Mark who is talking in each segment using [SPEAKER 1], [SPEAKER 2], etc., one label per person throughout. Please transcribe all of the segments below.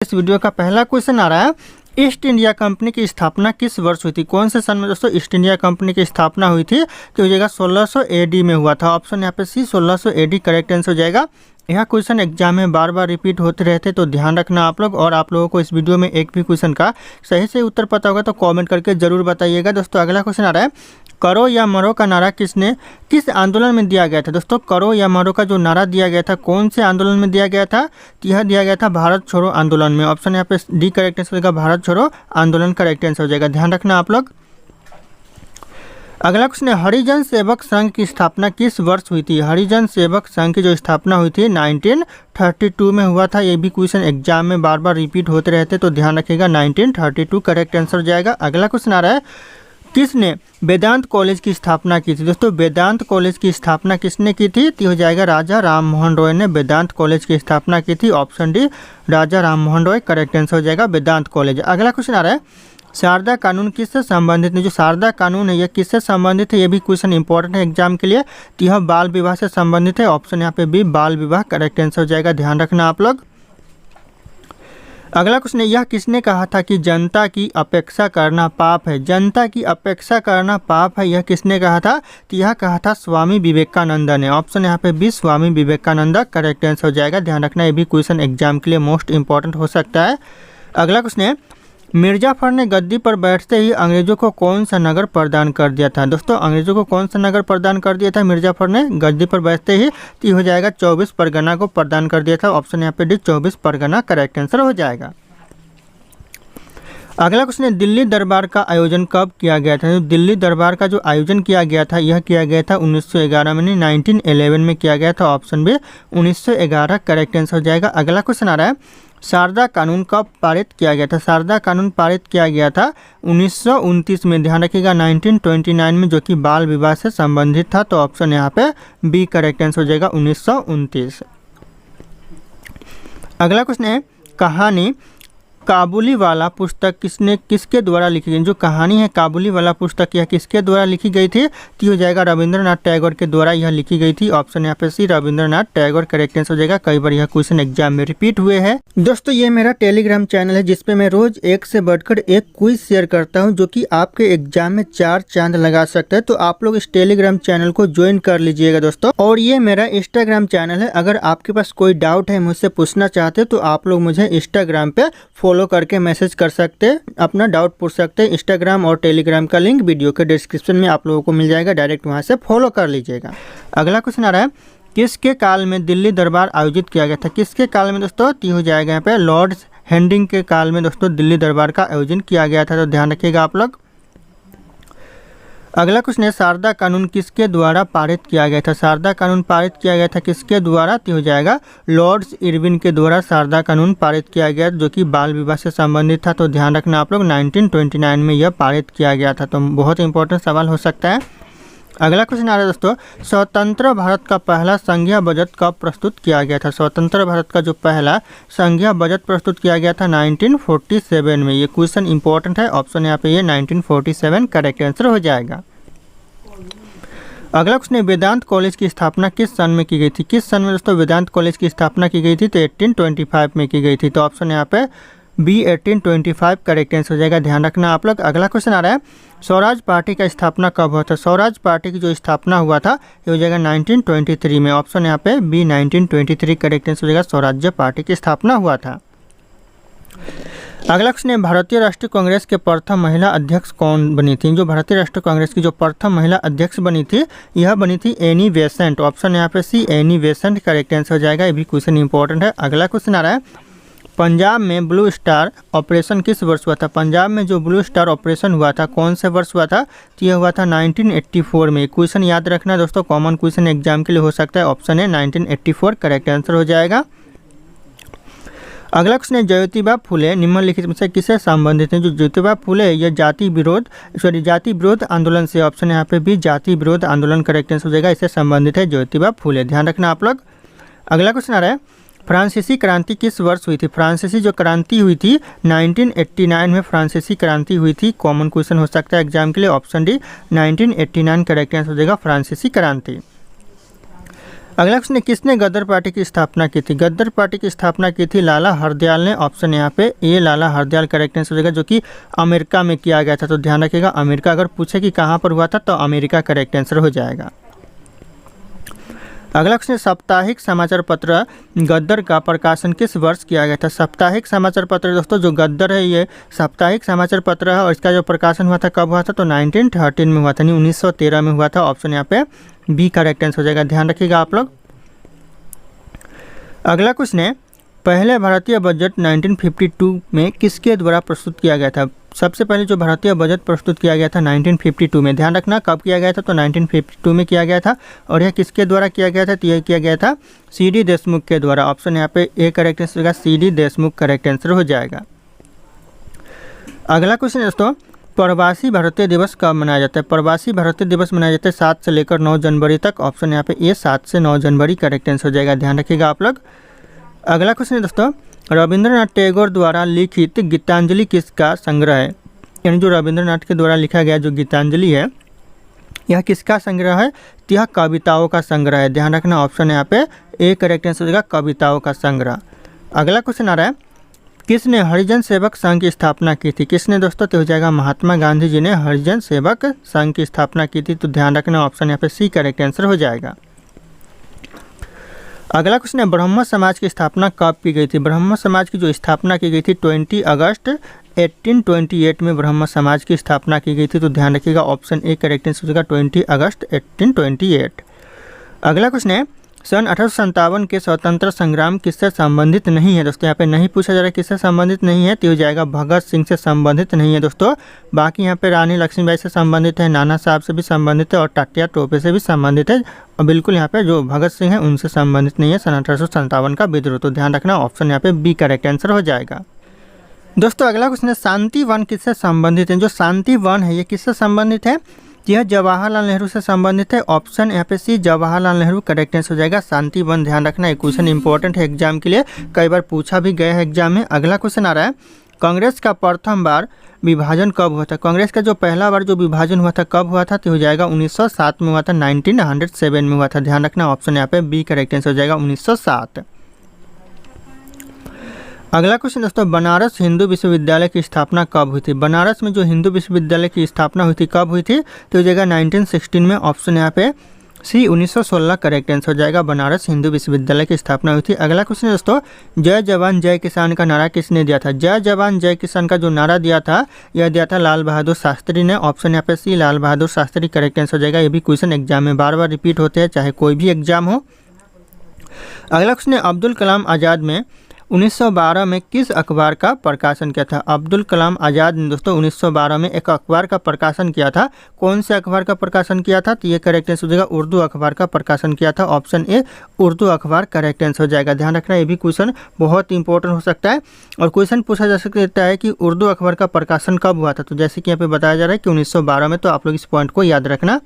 [SPEAKER 1] इस वीडियो का पहला क्वेश्चन आ रहा है, ईस्ट इंडिया कंपनी की स्थापना किस वर्ष हुई थी? कौन से सन में दोस्तों ईस्ट इंडिया कंपनी की स्थापना हुई थी? तो हो जाएगा 1600 AD में हुआ था। ऑप्शन यहाँ पे सी 1600 AD करेक्ट आंसर हो जाएगा। यह क्वेश्चन एग्जाम में बार बार रिपीट होते रहते, तो ध्यान रखना आप लोग। और आप लोगों को इस वीडियो में एक भी क्वेश्चन का सही से उत्तर पता होगा तो कमेंट करके जरूर बताइएगा। दोस्तों अगला क्वेश्चन आ रहा है, करो या मरो का नारा किस आंदोलन में दिया गया था? दोस्तों करो या मरो का जो नारा दिया गया था कौन से आंदोलन में दिया गया था? तो यह दिया गया था भारत छोड़ो आंदोलन में। ऑप्शन यहाँ पे डी करेक्ट आंसर हो जाएगा, भारत छोड़ो आंदोलन करेक्ट आंसर हो जाएगा। ध्यान रखना आप लोग। अगला क्वेश्चन है, हरिजन सेवक संघ की स्थापना किस वर्ष हुई थी? हरिजन सेवक संघ की जो स्थापना हुई थी 1932 में हुआ था। ये भी क्वेश्चन एग्जाम में बार बार रिपीट होते रहते, तो ध्यान रखिएगा 1932 करेक्ट आंसर हो जाएगा। अगला क्वेश्चन आ रहा है, किसने वेदांत कॉलेज की स्थापना की थी? दोस्तों वेदांत कॉलेज की स्थापना किसने की थी? तो हो जाएगा राजा राम मोहन रॉय ने वेदांत कॉलेज की स्थापना की थी। ऑप्शन डी राजा राम मोहन रॉय करेक्ट आंसर हो जाएगा, वेदांत कॉलेज। अगला क्वेश्चन आ रहा है, शारदा कानून किससे संबंधित है? जो शारदा कानून है यह किससे संबंधित है? यह भी क्वेश्चन इंपॉर्टेंट है एग्जाम के लिए। तो यह बाल विवाह से संबंधित है। ऑप्शन यहाँ पे बी बाल विवाह करेक्ट आंसर हो जाएगा। ध्यान रखना आप लोग। अगला क्वेश्चन है, यह किसने कहा था कि जनता की अपेक्षा करना पाप है? जनता की अपेक्षा करना पाप है, यह किसने कहा था? तो यह कहा था स्वामी विवेकानंद ने। ऑप्शन यहाँ पे B Swami Vivekananda correct answer हो जाएगा। ध्यान रखना, ये भी क्वेश्चन एग्जाम के लिए मोस्ट इंपॉर्टेंट हो सकता है। अगला क्वेश्चन है, मिर्जाफर ने गद्दी पर बैठते ही अंग्रेजों को कौन सा नगर प्रदान कर दिया था? दोस्तों अंग्रेजों को कौन सा नगर प्रदान कर दिया था मिर्जाफर ने गद्दी पर बैठते ही? तो हो जाएगा 24 परगना को प्रदान कर दिया था। ऑप्शन यहाँ पे डी 24 परगना करेक्ट आंसर हो जाएगा। अगला क्वेश्चन है, दिल्ली दरबार का आयोजन कब किया गया था? दिल्ली दरबार का जो आयोजन किया गया था यह किया गया था 1911 में, 1911 में किया गया था। ऑप्शन बी 1911 करेक्ट आंसर हो जाएगा। अगला क्वेश्चन आ रहा है, शारदा कानून कब पारित किया गया था? शारदा कानून पारित किया गया था 1929 में। ध्यान रखिएगा 1929 में, जो कि बाल विवाह से संबंधित था। तो ऑप्शन यहाँ पे बी करेक्ट आंसर हो जाएगा 1929। अगला क्वेश्चन है, कहानी काबुली वाला पुस्तक किसके द्वारा लिखी गई? जो कहानी है काबुली वाला पुस्तक यह किसके द्वारा लिखी गई थी? तो हो जाएगा रविंद्रनाथ टैगोर के द्वारा यह लिखी गई थी। ऑप्शन यहाँ पे सी रविंद्रनाथ टैगोर करेक्ट आंसर हो जाएगा। कई बार यह क्वेश्चन एग्जाम में रिपीट हुए हैं। दोस्तों ये मेरा टेलीग्राम चैनल है जिसपे मैं रोज एक से बढ़कर एक क्विज शेयर करता हूँ, जो कि आपके एग्जाम में 4 चांद लगा सकता है। तो आप लोग इस टेलीग्राम चैनल को ज्वाइन कर लीजिएगा दोस्तों। और ये मेरा इंस्टाग्राम चैनल है। अगर आपके पास कोई डाउट है मुझसे पूछना चाहते तो आप लोग मुझे इंस्टाग्राम पे फॉलो करके मैसेज कर सकते हैं, अपना डाउट पूछ सकते हैं। इंस्टाग्राम और टेलीग्राम का लिंक वीडियो के डिस्क्रिप्शन में आप लोगों को मिल जाएगा, डायरेक्ट वहां से फॉलो कर लीजिएगा। अगला क्वेश्चन आ रहा है, किसके काल में दिल्ली दरबार आयोजित किया गया था? किसके काल में दोस्तों? तो हो जाएगा यहाँ पे लॉर्ड हेडिंग के काल में दोस्तों दिल्ली दरबार का आयोजन किया गया था। तो ध्यान रखिएगा आप लोग। अगला क्वेश्चन है, शारदा कानून किसके द्वारा पारित किया गया था? शारदा कानून पारित किया गया था किसके द्वारा? तो हो जाएगा लॉर्ड्स इरविन के द्वारा शारदा कानून पारित किया गया, जो कि बाल विवाह से संबंधित था। तो ध्यान रखना आप लोग 1929 में यह पारित किया गया था। तो बहुत इंपॉर्टेंट सवाल हो सकता है। अगला क्वेश्चन आ रहा है दोस्तों, स्वतंत्र भारत का पहला संघीय बजट कब प्रस्तुत किया गया था? स्वतंत्र भारत का जो पहला संघीय बजट प्रस्तुत किया गया था 1947 में। ये क्वेश्चन इंपॉर्टेंट है। ऑप्शन यहाँ पे ये 1947 करेक्ट आंसर हो जाएगा। अगला क्वेश्चन है, वेदांत कॉलेज की स्थापना किस सन में की गई थी? किस सन में दोस्तों वेदांत कॉलेज की स्थापना की गई थी? तो 1825 में की गई थी। तो ऑप्शन यहाँ पे बी 1825 करेक्ट आंसर हो जाएगा। ध्यान रखना आप लोग। अगला क्वेश्चन आ रहा है, स्वराज पार्टी का स्थापना कब हुआ था? स्वराज पार्टी की जो स्थापना हुआ था ये हो जाएगा 1923 में। ऑप्शन यहाँ पे बी 1923 करेक्ट आंसर हो जाएगा। स्वराज्य पार्टी की स्थापना हुआ था। अगला क्वेश्चन है, भारतीय राष्ट्रीय कांग्रेस के प्रथम महिला अध्यक्ष कौन बनी थी? जो भारतीय राष्ट्रीय कांग्रेस की जो प्रथम महिला अध्यक्ष बनी थी यह बनी थी एनी बेसेंट। ऑप्शन यहाँ पे see Annie Besant correct answer हो जाएगा। ये भी क्वेश्चन इंपॉर्टेंट है। अगला क्वेश्चन आ रहा है, पंजाब में ब्लू स्टार ऑपरेशन किस वर्ष हुआ था? पंजाब में जो ब्लू स्टार ऑपरेशन हुआ था कौन से वर्ष हुआ था? तो यह हुआ था 1984 में। क्वेश्चन याद रखना दोस्तों, कॉमन क्वेश्चन एग्जाम के लिए हो सकता है। ऑप्शन है 1984 करेक्ट आंसर हो जाएगा। अगला क्वेश्चन है, ज्योतिबा फुले निम्नलिखित में से किससे संबंधित है? जो ज्योतिबा फुले यह जाति विरोध आंदोलन से। ऑप्शन यहाँ पे भी जाति विरोध आंदोलन करेक्ट आंसर हो जाएगा। इससे संबंधित है ज्योतिबा फुले। ध्यान रखना आप लोग। अगला क्वेश्चन आ रहा है, फ्रांसीसी क्रांति किस वर्ष हुई थी? फ्रांसीसी जो क्रांति हुई थी 1989 में फ्रांसीसी क्रांति हुई थी। कॉमन क्वेश्चन हो सकता है एग्जाम के लिए। ऑप्शन डी 1989 करेक्ट आंसर हो जाएगा, फ्रांसीसी क्रांति। अगला क्वेश्चन है, किसने गदर पार्टी की स्थापना की थी? गदर पार्टी की स्थापना की थी लाला हरदयाल ने। ऑप्शन यहाँ पे ए लाला हरदयाल करेक्ट आंसर हो जाएगा, जो कि अमेरिका में किया गया था। तो ध्यान रखिएगा, अमेरिका अगर पूछे कि कहाँ पर हुआ था तो अमेरिका करेक्ट आंसर हो जाएगा। अगला क्वेश्चन, साप्ताहिक समाचार पत्र गद्दर का प्रकाशन किस वर्ष किया गया था? साप्ताहिक समाचार पत्र दोस्तों जो गद्दर है ये साप्ताहिक समाचार पत्र है, और इसका जो प्रकाशन हुआ था कब हुआ था? तो 1913 में हुआ था, नहीं 1913 में हुआ था। ऑप्शन यहाँ पे बी करेक्ट आंसर हो जाएगा, ध्यान रखिएगा आप लोग। अगला क्वेश्चन है, पहले भारतीय बजट 1952 में किसके द्वारा प्रस्तुत किया गया था? सबसे पहले जो भारतीय बजट प्रस्तुत किया गया था 1952 में, ध्यान रखना कब किया गया था? तो 1952 में किया गया था। और यह किसके द्वारा किया गया था? तो यह किया गया था सी.डी. देशमुख के द्वारा। ऑप्शन यहाँ पे ए करेक्ट आंसर होगा, सी.डी. देशमुख करेक्ट आंसर हो जाएगा। अगला क्वेश्चन दोस्तों, प्रवासी भारतीय दिवस कब मनाया जाता है? प्रवासी भारतीय दिवस मनाया जाता है 7 से लेकर 9 जनवरी तक। ऑप्शन यहाँ पे ए 7 से 9 जनवरी करेक्ट आंसर हो जाएगा, ध्यान रखिएगा आप लोग। अगला क्वेश्चन है दोस्तों, रविंद्रनाथ टैगोर द्वारा लिखित गीतांजलि किसका संग्रह है? यानी जो रविंद्रनाथ के द्वारा लिखा गया जो गीतांजलि है यह किसका संग्रह है? तो यह कविताओं का संग्रह है, ध्यान रखना। ऑप्शन यहाँ पे ए करेक्ट आंसर हो जाएगा, कविताओं का संग्रह। अगला क्वेश्चन आ रहा है, किसने हरिजन सेवक संघ की स्थापना की थी? किसने दोस्तों? तो हो जाएगा महात्मा गांधी जी ने हरिजन सेवक संघ की स्थापना की थी। तो ध्यान रखना, ऑप्शन यहाँ पे सी करेक्ट आंसर हो जाएगा। अगला क्वेश्चन है, ब्रह्म समाज की स्थापना कब की गई थी? ब्रह्म समाज की जो स्थापना की गई थी 20 अगस्त 1828 में ब्रह्म समाज की स्थापना की गई थी। तो ध्यान रखिएगा, ऑप्शन ए करेक्ट आंसर हो जाएगा, 20 अगस्त 1828। अगला क्वेश्चन है, सन 1857 के स्वतंत्र संग्राम किससे संबंधित नहीं है? दोस्तों यहाँ पे नहीं पूछा जा रहा है किससे संबंधित नहीं है, तो हो जाएगा भगत सिंह से संबंधित नहीं है दोस्तों। बाकी यहाँ पे रानी लक्ष्मीबाई से संबंधित है, नाना साहब से भी संबंधित है और टाटिया टोपे से भी संबंधित है। और बिल्कुल यहाँ पे जो भगत सिंह है उनसे संबंधित नहीं है सन 1857 का विद्रोह। तो ध्यान रखना, ऑप्शन यहाँ पे बी करेक्ट आंसर हो जाएगा। दोस्तों अगला क्वेश्चन है, शांति वन किससे संबंधित है? जो शांति वन है ये किससे संबंधित है? यह जवाहरलाल नेहरू से संबंधित है। ऑप्शन यहाँ पे सी जवाहरलाल नेहरू करेक्ट आंसर हो जाएगा। शांति वन, ध्यान रखना, एक क्वेश्चन इंपॉर्टेंट है एग्जाम के लिए, कई बार पूछा भी गया है एग्जाम में। अगला क्वेश्चन आ रहा है, कांग्रेस का प्रथम बार विभाजन कब हुआ था? कांग्रेस का जो पहला बार जो विभाजन हुआ था कब हुआ था? तो हो जाएगा 1907 में हुआ था, 1907 में हुआ था, ध्यान रखना। ऑप्शन यहाँ पे बी करेक्ट आंसर हो जाएगा, 1907। अगला क्वेश्चन दोस्तों, बनारस हिंदू विश्वविद्यालय की स्थापना कब हुई थी? बनारस में जो हिंदू विश्वविद्यालय की स्थापना हुई थी कब हुई थी? तो हो जाएगा 1916 में। ऑप्शन यहाँ पे सी 1916 करेक्ट आंसर हो जाएगा, बनारस हिंदू विश्वविद्यालय की स्थापना हुई थी। अगला क्वेश्चन दोस्तों, जय जवान जय किसान का नारा किसने दिया था? जय जवान जय किसान का जो नारा दिया था यह दिया था लाल बहादुर शास्त्री ने। ऑप्शन यहाँ पे सी लाल बहादुर शास्त्री करेक्ट आंसर हो जाएगा। ये भी क्वेश्चन एग्जाम में बार बार रिपीट होते हैं, चाहे कोई भी एग्जाम हो। अगला क्वेश्चन है, अब्दुल कलाम आज़ाद में 1912 में किस अखबार का प्रकाशन किया था? अब्दुल कलाम आज़ाद ने दोस्तों 1912 में एक अखबार का प्रकाशन किया था। कौन से अखबार का प्रकाशन किया था? तो ये करेक्ट आंसर हो जाएगा, उर्दू अखबार का प्रकाशन किया था। ऑप्शन ए उर्दू अखबार करेक्ट आंसर हो जाएगा, ध्यान रखना। ये भी क्वेश्चन बहुत इंपॉर्टेंट हो सकता है और क्वेश्चन पूछा जा सकता है कि उर्दू अखबार का प्रकाशन कब हुआ था। तो जैसे कि यहाँ पे बताया जा रहा है कि 1912 में, तो आप लोग इस पॉइंट को याद रखना।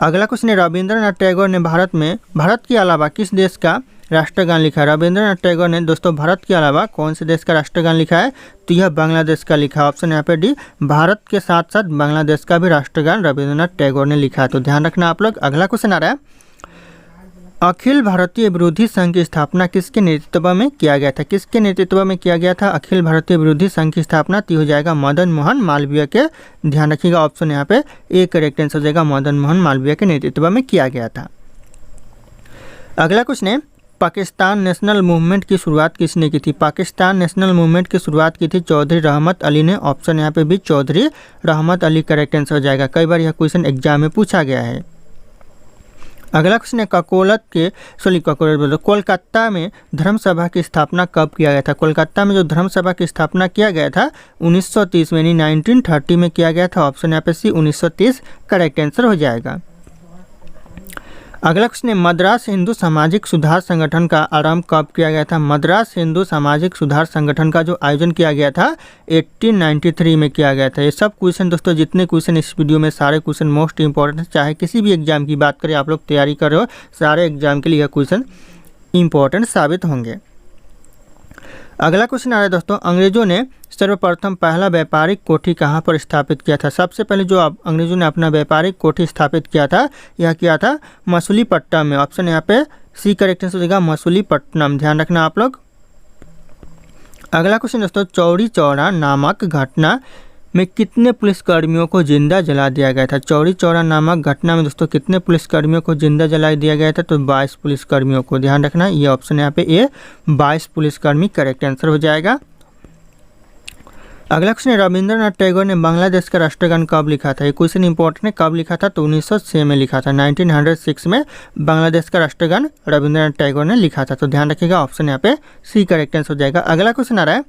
[SPEAKER 1] अगला क्वेश्चन है, रविंद्रनाथ टैगोर ने भारत के अलावा किस देश का राष्ट्रगान लिखा है? रविंद्रनाथ टैगोर ने दोस्तों भारत के अलावा कौन से देश का राष्ट्रगान लिखा है? तो यह बांग्लादेश का लिखा है। ऑप्शन यहाँ पे डी, भारत के साथ साथ बांग्लादेश का भी राष्ट्रगान रविंद्रनाथ टैगोर ने लिखा है। तो ध्यान रखना आप लोग। अगला क्वेश्चन आ रहा है, अखिल भारतीय विरोधी संघ की स्थापना किसके नेतृत्व में किया गया था? किसके नेतृत्व में किया गया था अखिल भारतीय विरोधी संघ की स्थापना? तो हो जाएगा मदन मोहन मालवीय के, ध्यान रखिएगा। ऑप्शन यहाँ पे ए करेक्ट आंसर हो जाएगा, मदन मोहन मालवीय के नेतृत्व में किया गया था। अगला क्वेश्चन है, पाकिस्तान नेशनल मूवमेंट की शुरुआत किसने की थी? पाकिस्तान नेशनल मूवमेंट की शुरुआत की थी चौधरी रहमत अली ने। ऑप्शन यहाँ पे भी चौधरी रहमत अली करेक्ट आंसर हो जाएगा। कई बार यह क्वेश्चन एग्जाम में पूछा गया है। अगला क्वेश्चन है, कोलकाता में धर्म सभा की स्थापना कब किया गया था? कोलकाता में जो धर्म सभा की स्थापना किया गया था 1930 में, यानी 1930 में किया गया था। ऑप्शन यहाँ पे सी 1930 करेक्ट आंसर हो जाएगा। अगला क्वेश्चन है, मद्रास हिंदू सामाजिक सुधार संगठन का आरंभ कब किया गया था? मद्रास हिंदू सामाजिक सुधार संगठन का जो आयोजन किया गया था 1893 में किया गया था। ये सब क्वेश्चन दोस्तों, जितने क्वेश्चन इस वीडियो में, सारे क्वेश्चन मोस्ट इंपॉर्टेंट है। चाहे किसी भी एग्जाम की बात करें, आप लोग तैयारी कर रहे हो, सारे एग्जाम के लिए यह क्वेश्चन इंपॉर्टेंट साबित होंगे। अगला क्वेश्चन आ रहा है दोस्तों, अंग्रेजों ने सर्वप्रथम पहला व्यापारिक कोठी कहाँ पर स्थापित किया था? सबसे पहले जो अंग्रेजों ने अपना व्यापारिक कोठी स्थापित किया था, यह किया था मसूलीपट्टनम में। ऑप्शन यहाँ पे सी करेक्ट आंसर हो जाएगा मसूलीपट्टनम, ध्यान रखना आप लोग। अगला क्वेश्चन दोस्तों, चौरी चौरा नामक घटना में कितने पुलिसकर्मियों को जिंदा जला दिया गया था? चौरी चौरा नामक घटना में दोस्तों कितने पुलिसकर्मियों को जिंदा जला दिया गया था? तो 22 पुलिसकर्मियों को, ध्यान रखना। ये ऑप्शन यहाँ पे ए 22 पुलिसकर्मी करेक्ट आंसर हो जाएगा। अगला क्वेश्चन है, रविंद्रनाथ टैगोर ने बांग्लादेश का राष्ट्रगान कब लिखा था? ये क्वेश्चन इंपॉर्टेंट है, कब लिखा था? तो 1906 में लिखा था। 1906 में बांग्लादेश का राष्ट्रगान रविंद्रनाथ टैगोर ने लिखा था। तो ध्यान रखिएगा, ऑप्शन यहाँ पे सी करेक्ट आंसर हो जाएगा। अगला क्वेश्चन आ रहा है,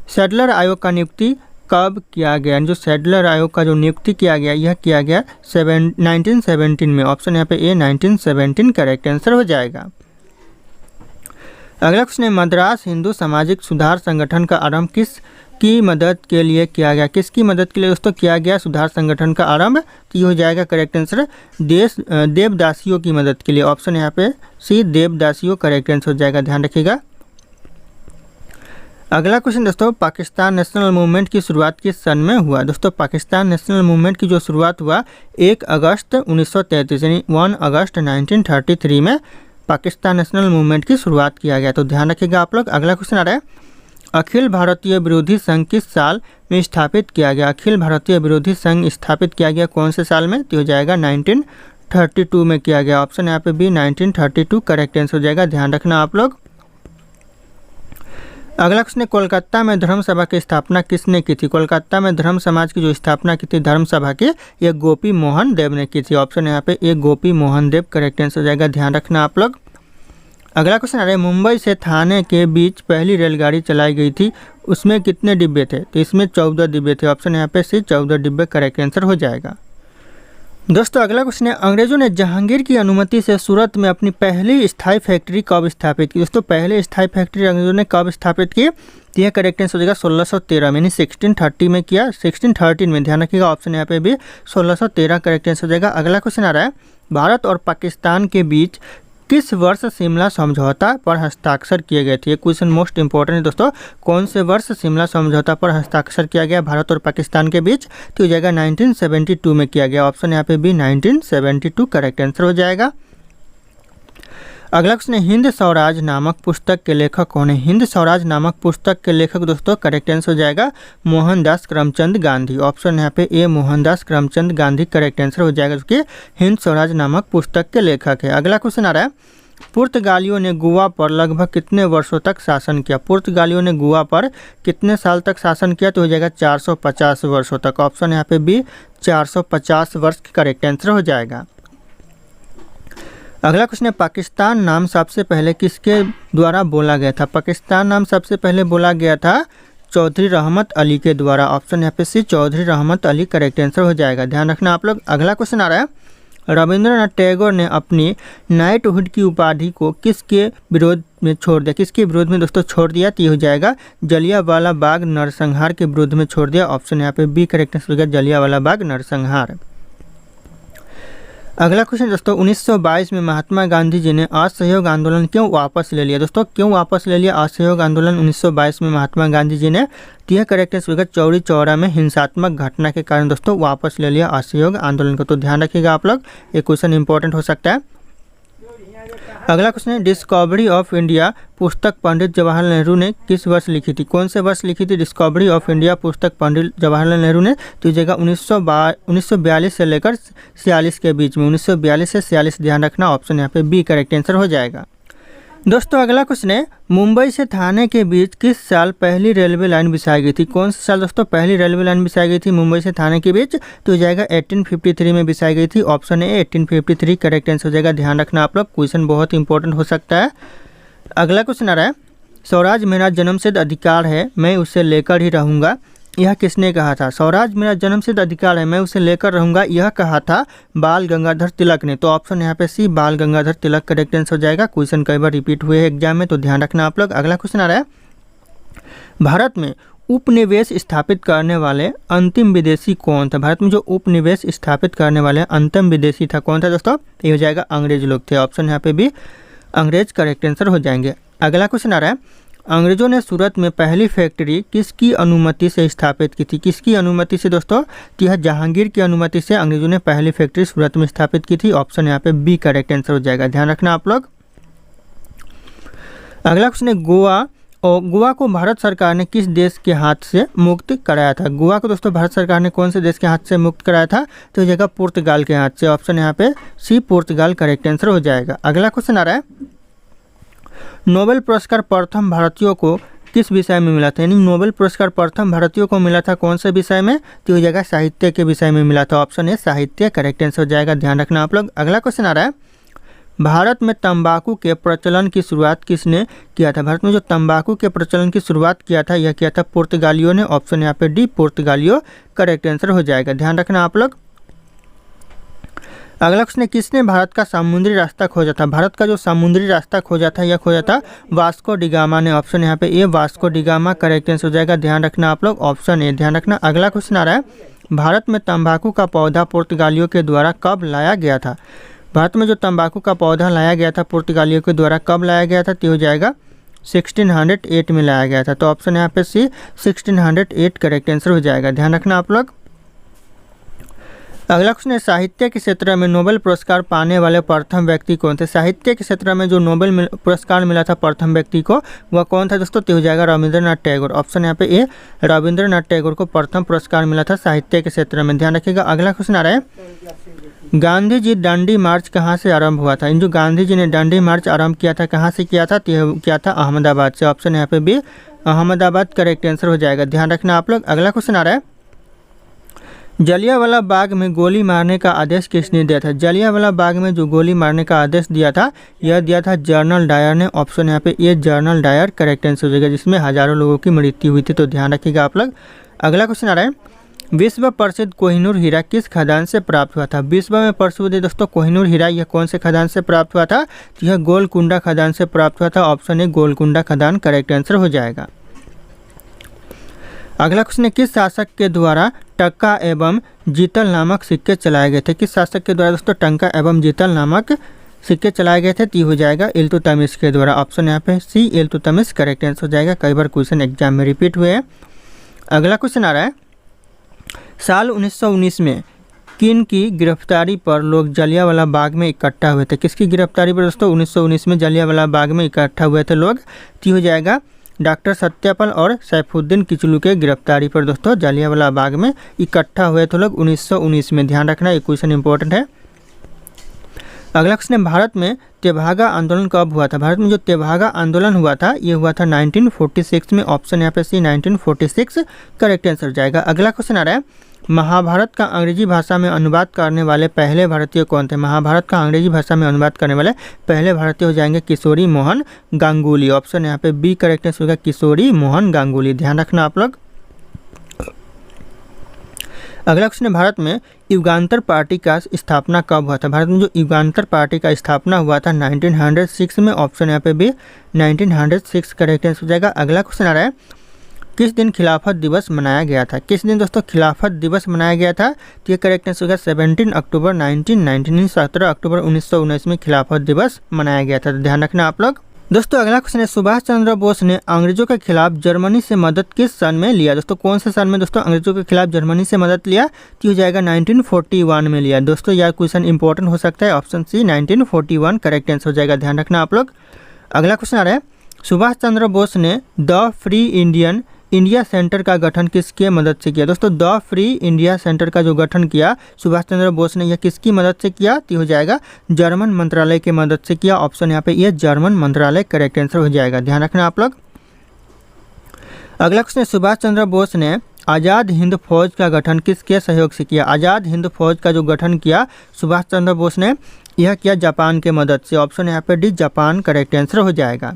[SPEAKER 1] सैडलर आयोग का नियुक्ति कब किया गया? जो सैडलर आयोग का जो नियुक्ति किया गया, यह किया गया 1917 में। ऑप्शन यहाँ पे ए 1917 करेक्ट आंसर हो जाएगा। अगला क्वेश्चन है, मद्रास हिंदू सामाजिक सुधार संगठन का आरंभ किसकी मदद के लिए किया गया? किसकी मदद के लिए दोस्तों किया गया सुधार संगठन का आरंभ? तो ये हो जाएगा करेक्ट आंसर देवदासियों की मदद के लिए। ऑप्शन यहाँ पे सी देवदासियों करेक्ट आंसर हो जाएगा, ध्यान रखिएगा। अगला क्वेश्चन दोस्तों, पाकिस्तान नेशनल मूवमेंट की शुरुआत किस सन में हुआ? दोस्तों पाकिस्तान नेशनल मूवमेंट की जो शुरुआत हुआ 1 अगस्त 1933 यानी 1 अगस्त 1933 में पाकिस्तान नेशनल मूवमेंट की शुरुआत किया गया। तो ध्यान रखिएगा आप लोग। अगला क्वेश्चन आ रहा है, अखिल भारतीय विरोधी संघ किस साल में स्थापित किया गया? अखिल भारतीय विरोधी संघ स्थापित किया गया कौन से साल में? तो हो जाएगा 1932 में किया गया। ऑप्शन यहाँ पे भी 1932 करेक्ट आंसर हो जाएगा, ध्यान रखना आप लोग। अगला क्वेश्चन है, कोलकाता में धर्म सभा की स्थापना किसने की थी? कोलकाता में धर्म समाज की जो स्थापना की थी धर्म सभा की, ये गोपी मोहन देव ने की थी। ऑप्शन यहाँ पे ए गोपी मोहन देव करेक्ट आंसर हो जाएगा, ध्यान रखना आप लोग। अगला क्वेश्चन आ रहा है, मुंबई से थाने के बीच पहली रेलगाड़ी चलाई गई थी, उसमें कितने डिब्बे थे? तो इसमें 14 डिब्बे थे। ऑप्शन यहाँ पे सी 14 डिब्बे करेक्ट आंसर हो जाएगा। दोस्तों अगला क्वेश्चन है, अंग्रेजों ने जहांगीर की अनुमति से सूरत में अपनी पहली स्थायी फैक्ट्री कब स्थापित की? दोस्तों पहले स्थायी फैक्ट्री अंग्रेजों ने कब स्थापित की? तो यह करेक्ट आंसर हो जाएगा 1613 में, यानी 1630 में किया, 1613 में, ध्यान रखिएगा। ऑप्शन यहाँ पे भी 1613 करेक्ट आंसर हो जाएगा। अगला क्वेश्चन आ रहा है, भारत और पाकिस्तान के बीच किस वर्ष शिमला समझौता पर हस्ताक्षर किए गए थे? ये क्वेश्चन मोस्ट इंपॉर्टेंट है दोस्तों। कौन से वर्ष शिमला समझौता पर हस्ताक्षर किया गया भारत और पाकिस्तान के बीच? तो हो जाएगा 1972 में किया गया। ऑप्शन यहाँ पे भी 1972 करेक्ट आंसर हो जाएगा। अगला क्वेश्चन है, हिंद स्वराज नामक पुस्तक के लेखक कौन है? हिंद स्वराज नामक पुस्तक के लेखक दोस्तों करेक्ट आंसर हो जाएगा मोहनदास करमचंद गांधी। ऑप्शन यहाँ पे ए मोहनदास करमचंद गांधी करेक्ट आंसर हो जाएगा, जो कि हिंद स्वराज नामक पुस्तक के लेखक है। अगला क्वेश्चन आ रहा है, पुर्तगालियों ने गोवा पर लगभग कितने वर्षों तक शासन किया? पुर्तगालियों ने गोवा पर कितने साल तक शासन किया? तो हो जाएगा 450 वर्षों तक। ऑप्शन यहाँ पे भी 450 वर्ष करेक्ट आंसर हो जाएगा। अगला क्वेश्चन है, पाकिस्तान नाम सबसे पहले किसके द्वारा बोला गया था? पाकिस्तान नाम सबसे पहले बोला गया था चौधरी रहमत अली के द्वारा। ऑप्शन यहाँ पे सी चौधरी रहमत अली करेक्ट आंसर हो जाएगा, ध्यान रखना आप लोग। अगला क्वेश्चन आ रहा है, रविंद्रनाथ टैगोर ने अपनी नाइटहुड की उपाधि को किसके विरोध में छोड़ दिया? किसके विरोध में दोस्तों छोड़ दिया? तो ये हो जाएगा जलियांवाला बाग नरसंहार के विरोध में छोड़ दिया। ऑप्शन यहाँ पे बी करेक्ट आंसर हो गया, जलियांवाला बाग नरसंहार। अगला क्वेश्चन दोस्तों, 1922 में महात्मा गांधी जी ने असहयोग आंदोलन क्यों वापस ले लिया? दोस्तों क्यों वापस ले लिया असहयोग आंदोलन 1922 में महात्मा गांधी जी ने? तो यह करेक्ट आंसर होगा चौरी चौरा में हिंसात्मक घटना के कारण दोस्तों वापस ले लिया असहयोग आंदोलन को। तो ध्यान रखिएगा आप लोग, ये क्वेश्चन इंपॉर्टेंट हो सकता है। अगला क्वेश्चन है, डिस्कवरी ऑफ इंडिया पुस्तक पंडित जवाहरलाल नेहरू ने किस वर्ष लिखी थी? कौन से वर्ष लिखी थी डिस्कवरी ऑफ इंडिया पुस्तक पंडित जवाहरलाल नेहरू ने? तो ये जगह 1942 से लेकर 46 के बीच में, 1942 से 46, ध्यान रखना। ऑप्शन यहाँ पे बी करेक्ट आंसर हो जाएगा। दोस्तों अगला क्वेश्चन है, मुंबई से थाने के बीच किस साल पहली रेलवे लाइन बिछाई गई थी? कौन से साल दोस्तों पहली रेलवे लाइन बिछाई गई थी मुंबई से थाने के बीच? तो हो जाएगा 1853 में बिछाई गई थी। ऑप्शन ए 1853 करेक्ट आंसर हो जाएगा, ध्यान रखना आप लोग, क्वेश्चन बहुत इंपॉर्टेंट हो सकता है। अगला क्वेश्चन आ रहा है, स्वराज मेरा जन्मसिद्ध अधिकार है, मैं उसे लेकर ही रहूँगा, यह किसने कहा था? स्वराज मेरा जन्मसिद्ध अधिकार है, मैं उसे लेकर रहूंगा, यह कहा था बाल गंगाधर तिलक ने। तो ऑप्शन यहाँ पे सी बाल गंगाधर तिलक करेक्ट आंसर हो जाएगा। क्वेश्चन कई बार रिपीट हुए हैं एग्जाम में, तो ध्यान रखना आप लोग। अगला क्वेश्चन आ रहा है, भारत में उपनिवेश स्थापित करने वाले अंतिम विदेशी कौन था? भारत में जो उपनिवेश स्थापित करने वाले अंतिम विदेशी था कौन था दोस्तों? ये हो जाएगा अंग्रेज लोग थे। ऑप्शन यहाँ पे भी अंग्रेज करेक्ट आंसर हो जाएंगे। अगला क्वेश्चन आ रहा है, अंग्रेजों ने सूरत में पहली फैक्ट्री किसकी अनुमति से स्थापित की थी? किसकी अनुमति से दोस्तों? तो यह जहांगीर की अनुमति से अंग्रेजों ने पहली फैक्ट्री सूरत में स्थापित की थी। ऑप्शन यहाँ पे बी करेक्ट आंसर हो जाएगा, ध्यान रखना आप लोग। अगला क्वेश्चन है गोवा, और गोवा को भारत सरकार ने किस देश के हाथ से मुक्त कराया था? गोवा को दोस्तों भारत सरकार ने कौन से देश के हाथ से मुक्त कराया था? तो जगह पुर्तगाल के हाथ से। ऑप्शन यहाँ पे सी पुर्तगाल करेक्ट आंसर हो जाएगा। अगला क्वेश्चन आ रहा है, नोबेल पुरस्कार प्रथम भारतीयों को किस विषय में मिला था? यानी नोबेल पुरस्कार प्रथम भारतीयों को मिला था कौन से विषय में? तो ये जगह साहित्य के विषय में मिला था। ऑप्शन है साहित्य करेक्ट आंसर हो जाएगा, ध्यान रखना आप लोग। अगला क्वेश्चन आ रहा है, भारत में तंबाकू के प्रचलन की शुरुआत किसने किया था? भारत में जो तंबाकू के प्रचलन की शुरुआत किया था यह किया था पुर्तगालियों ने। ऑप्शन यहाँ पे डी पुर्तगालियों करेक्ट आंसर हो जाएगा, ध्यान रखना आप लोग। अगला क्वेश्चन है, किसने भारत का समुद्री रास्ता खोजा था? भारत का जो समुद्री रास्ता खोजा था यह खोजा था वास्को डिगामा ने। ऑप्शन यहाँ पे ए वास्को डिगामा करेक्ट आंसर हो जाएगा, ध्यान रखना आप लोग। ऑप्शन ए ध्यान रखना। अगला क्वेश्चन आ रहा है, भारत में तंबाकू का पौधा पुर्तगालियों के द्वारा कब लाया गया था? भारत में जो तंबाकू का पौधा लाया गया था पुर्तगालियों के द्वारा कब लाया गया था? तो हो जाएगा 1608 में लाया गया था। तो ऑप्शन यहाँ पे सी 1608 करेक्ट आंसर हो जाएगा, ध्यान रखना आप लोग। अगला क्वेश्चन है, साहित्य के क्षेत्र में नोबेल पुरस्कार पाने वाले प्रथम व्यक्ति कौन थे? साहित्य के क्षेत्र में जो नोबेल पुरस्कार मिला था प्रथम व्यक्ति को वह कौन था दोस्तों? तो हो जाएगा रविंद्रनाथ टैगोर। ऑप्शन यहाँ पे ए रविंद्रनाथ टैगोर को प्रथम पुरस्कार मिला था साहित्य के क्षेत्र में, ध्यान रखिएगा। अगला क्वेश्चन आ रहा है, गांधी जी दांडी मार्च कहाँ से आरंभ हुआ था? इन जो गांधी जी ने दांडी मार्च आरंभ किया था कहाँ से किया था? तो किया था अहमदाबाद से। ऑप्शन यहाँ पे बी अहमदाबाद करेक्ट आंसर हो जाएगा, ध्यान रखना आप लोग। अगला क्वेश्चन आ रहा है, जलियांवाला बाग में गोली मारने का आदेश किसने दिया था? जलियांवाला बाग में जो गोली मारने का आदेश दिया था यह दिया था जनरल डायर ने। ऑप्शन यहाँ पे ये जनरल डायर करेक्ट आंसर हो जाएगा, जिसमें हजारों लोगों की मृत्यु हुई थी, तो ध्यान रखिएगा आप लोग। अगला क्वेश्चन आ रहा है, विश्व प्रसिद्ध कोहिनूर हीरा किस खदान से प्राप्त हुआ था? विश्व में प्रसिद्ध दोस्तों कोहिनूर हीरा यह कौन से खदान से प्राप्त हुआ था? तो यह गोलकुंडा खदान से प्राप्त हुआ था। ऑप्शन ए गोलकुंडा खदान करेक्ट आंसर हो जाएगा। अगला क्वेश्चन है, किस शासक के द्वारा टक्का एवं जीतल नामक सिक्के चलाए गए थे? किस शासक के द्वारा दोस्तों टंका एवं जीतल नामक सिक्के चलाए गए थे? तो हो जाएगा इल्तुतमिश के द्वारा। ऑप्शन यहाँ पे सी इल्तुतमिश करेक्ट आंसर हो जाएगा, कई बार क्वेश्चन एग्जाम में रिपीट हुए हैं। अगला क्वेश्चन आ रहा है, साल 1919 में किन की गिरफ्तारी पर लोग जलियांवाला बाग में इकट्ठा हुए थे? किसकी गिरफ्तारी पर दोस्तों 1919 में जलियांवाला बाग में इकट्ठा हुए थे लोग? तो हो जाएगा डॉक्टर सत्यपाल और सैफुद्दीन किचलू के गिरफ्तारी पर दोस्तों जलियांवाला बाग में इकट्ठा हुए थे लोग 1919 में, ध्यान रखना ये क्वेश्चन इंपॉर्टेंट है। अगला क्वेश्चन है, भारत में तेभागा आंदोलन कब हुआ था? भारत में जो तेभागा आंदोलन हुआ था ये हुआ था 1946 में। ऑप्शन यहाँ पे सी 1946 करेक्ट आंसर हो जाएगा। अगला क्वेश्चन आ रहा है, महाभारत का अंग्रेजी भाषा में अनुवाद करने वाले पहले भारतीय कौन थे? महाभारत का अंग्रेजी भाषा में अनुवाद करने वाले पहले भारतीय हो जाएंगे किशोरी मोहन गांगुली। ऑप्शन यहाँ पे बी करेक्ट आंसर होगा किशोरी मोहन गांगुली, ध्यान रखना आप लोग। अगला क्वेश्चन है, भारत में युगांतर पार्टी का स्थापना कब हुआ था? भारत में जो युगांतर पार्टी का स्थापना हुआ था 1906 में। ऑप्शन यहाँ पे भी 1906 करेक्ट आंसर हो जाएगा। अगला क्वेश्चन आ रहा है, किस दिन खिलाफत दिवस मनाया गया था? किस दिन दोस्तों खिलाफत दिवस मनाया गया था? तो ये करेक्ट आंसर होगा 17 अक्टूबर 1919, 17 अक्टूबर 1919 में खिलाफत दिवस मनाया गया था, तो ध्यान रखना आप लोग। दोस्तों अगला क्वेश्चन है, सुभाष चंद्र बोस ने अंग्रेजों के खिलाफ जर्मनी से मदद किस सन में लिया? दोस्तों कौन से सन में दोस्तों अंग्रेजों के खिलाफ जर्मनी से मदद लिया? तो हो जाएगा 1941 में लिया। दोस्तों यह क्वेश्चन इंपॉर्टेंट हो सकता है। ऑप्शन सी 1941 करेक्ट आंसर हो जाएगा, ध्यान रखना आप लोग। अगला क्वेश्चन आ रहा है, सुभाष चंद्र बोस ने द फ्री इंडिया सेंटर का गठन किसके मदद से किया? दोस्तों द फ्री इंडिया सेंटर का जो गठन किया सुभाष चंद्र बोस ने, यह किसकी मदद से किया? तो हो जाएगा जर्मन मंत्रालय की मदद से किया। ऑप्शन यहाँ पे यह जर्मन मंत्रालय करेक्ट आंसर हो जाएगा, ध्यान रखना आप लोग। अगला क्वेश्चन, सुभाष चंद्र बोस ने आज़ाद हिंद फौज का गठन किसके सहयोग से किया? आज़ाद हिंद फौज का जो गठन किया सुभाष चंद्र बोस ने, यह किया जापान के मदद से। ऑप्शन यहाँ पे डी जापान करेक्ट आंसर हो जाएगा।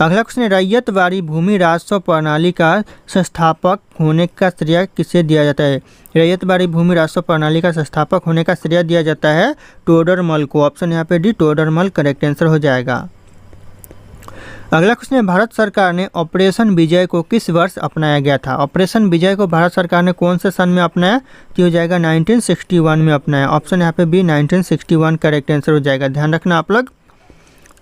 [SPEAKER 1] अगला क्वेश्चन, रैयतवाड़ी भूमि राजस्व प्रणाली का संस्थापक होने का श्रेय किसे दिया जाता है? रैयतवाड़ी भूमि राजस्व प्रणाली का संस्थापक होने का श्रेय दिया जाता है टोडरमल को। ऑप्शन यहाँ पे डी टोडरमल करेक्ट आंसर हो जाएगा। अगला क्वेश्चन है, भारत सरकार ने ऑपरेशन विजय को किस वर्ष अपनाया गया था? ऑपरेशन विजय को भारत सरकार ने कौन से सन में अपनाया? तो हो जाएगा 1961 में अपनाया। ऑप्शन यहाँ पे बी 1961 करेक्ट आंसर हो जाएगा, ध्यान रखना आप लोग।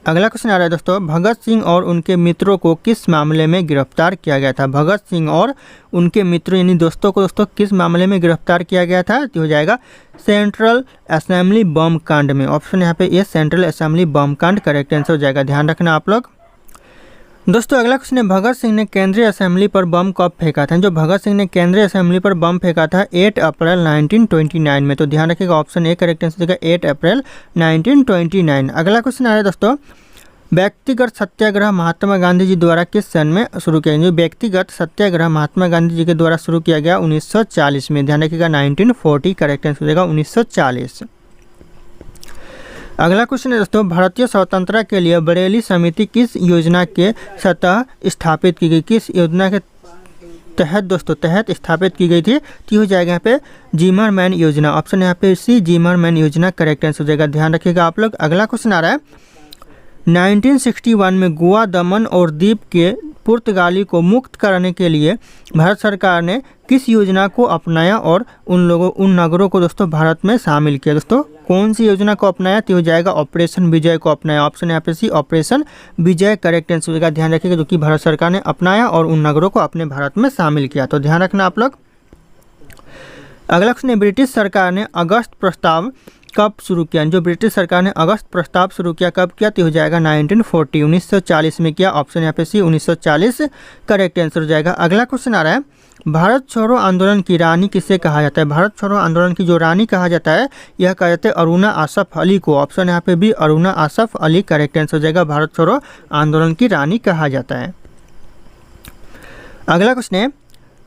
[SPEAKER 1] अगला क्वेश्चन आ रहा है दोस्तों, भगत सिंह और उनके मित्रों को किस मामले में गिरफ्तार किया गया था? भगत सिंह और उनके मित्रों यानी दोस्तों को दोस्तों किस मामले में गिरफ्तार किया गया था? तो हो जाएगा सेंट्रल असेंबली बम कांड में। ऑप्शन यहाँ पे ये सेंट्रल असेंबली बम कांड करेक्ट आंसर हो जाएगा, ध्यान रखना आप लोग। दोस्तों अगला क्वेश्चन है, भगत सिंह ने केंद्रीय असेंबली पर बम कब फेंका था? जो भगत सिंह ने केंद्रीय असेंबली पर बम फेंका था 8 अप्रैल 1929 में। तो ध्यान रखिएगा ऑप्शन ए करेक्ट आंसर हो जाएगा 8 अप्रैल 1929। अगला क्वेश्चन आ रहा है दोस्तों, व्यक्तिगत सत्याग्रह महात्मा गांधी जी द्वारा किस सन में शुरू किया गया? व्यक्तिगत सत्याग्रह महात्मा गांधी जी के द्वारा शुरू किया गया 1940 में। ध्यान रखिएगा 1940 करेक्ट आंसर हो जाएगा 1940। अगला क्वेश्चन है दोस्तों, भारतीय स्वतंत्रता के लिए बरेली समिति किस योजना के सतह स्थापित की गई? किस योजना के तहत दोस्तों स्थापित की गई थी? तो हो जाएगा यहाँ पे जिमरमैन योजना। ऑप्शन यहाँ पे सी जिमरमैन योजना करेक्ट आंसर हो जाएगा, ध्यान रखिएगा आप लोग। अगला क्वेश्चन आ रहा है, 1961 में गोवा, दमन और दीव के पुर्तगाली को मुक्त कराने के लिए भारत सरकार ने किस योजना को अपनाया और उन नगरों को दोस्तों भारत में शामिल किया? दोस्तों कौन सी योजना को अपनाया? तो हो जाएगा ऑपरेशन विजय को अपनाया। ऑप्शन यहाँ पे सी ऑपरेशन विजय करेक्ट आंसर हो जाएगा, ध्यान रखिएगा, जो कि भारत सरकार ने अपनाया और उन नगरों को अपने भारत में शामिल किया। तो ध्यान रखना आप लोग। अगला क्वेश्चन है, ब्रिटिश सरकार ने अगस्त प्रस्ताव कब शुरू किया? जो ब्रिटिश सरकार ने अगस्त प्रस्ताव शुरू किया कब किया? तो हो जाएगा 1940 1940 में किया। ऑप्शन यहाँ पे सी 1940 करेक्ट आंसर हो जाएगा। अगला क्वेश्चन आ रहा है, भारत छोड़ो आंदोलन की रानी किसे कहा जाता है? भारत छोड़ो आंदोलन की जो रानी कहा जाता है यह कहा जाता है अरुणा आसफ अली को। ऑप्शन यहाँ पे भी अरुणा आसफ अली करेक्ट आंसर हो जाएगा, भारत छोड़ो आंदोलन की रानी कहा जाता है। अगला क्वेश्चन है,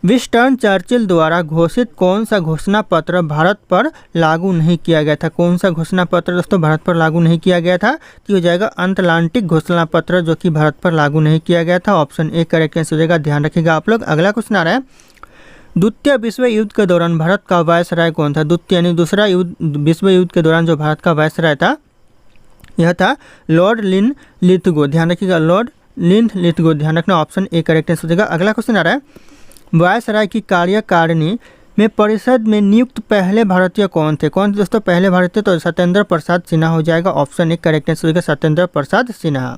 [SPEAKER 1] विंस्टन चर्चिल द्वारा घोषित कौन सा घोषणा पत्र भारत पर लागू नहीं किया गया था? कौन सा घोषणा पत्र दोस्तों भारत पर लागू नहीं किया गया था? तो हो जाएगा अटलांटिक घोषणा पत्र, जो कि भारत पर लागू नहीं किया गया था। ऑप्शन ए करेक्ट आंसर हो जाएगा, ध्यान रखिएगा आप लोग। अगला क्वेश्चन आ रहा है, द्वितीय विश्व युद्ध के दौरान भारत का वायसराय कौन था? द्वितीय यानी दूसरा विश्व युद्ध के दौरान जो भारत का वायसराय था यह था लॉर्ड लिनलिथगो, ध्यान रखिएगा, लॉर्ड लिनलिथगो, ध्यान रखना। ऑप्शन ए करेक्ट आंसर हो जाएगा। अगला क्वेश्चन आ रहा है, वायसराय की कार्यकारिणी में परिषद में नियुक्त पहले भारतीय कौन थे? कौन थे दोस्तों पहले भारतीय? तो सत्येंद्र प्रसाद सिन्हा हो जाएगा, ऑप्शन ए करेक्ट आंसर हो जाएगा, सत्येंद्र प्रसाद सिन्हा।